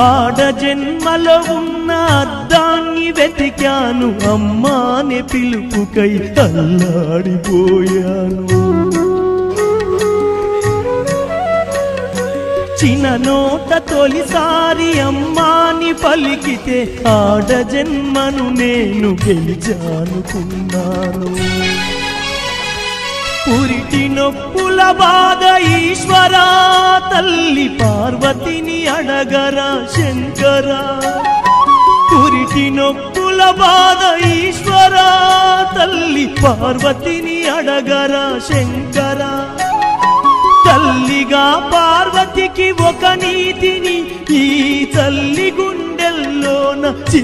ఆడ జన్మలో ఉన్న అద్దాన్ని వెతికాను, అమ్మానే పిలుపుకై అల్లాడిపోయాను. చిన్న నోట తొలిసారి అమ్మాని పలికితే ఆడ జన్మను నేను గెలిచానుకున్నాను. పురిటి నొప్పుల బాధ ఈశ్వరా, తల్లి పార్వతిని అడగరా శంకరా. పురిటి నొప్పుల బాధ ఈశ్వరా, తల్లి పార్వతిని అడగరా శంకరా. తల్లిగా పార్వతికి ఒక నీతిని ఈ తల్లి గుండెల్లోన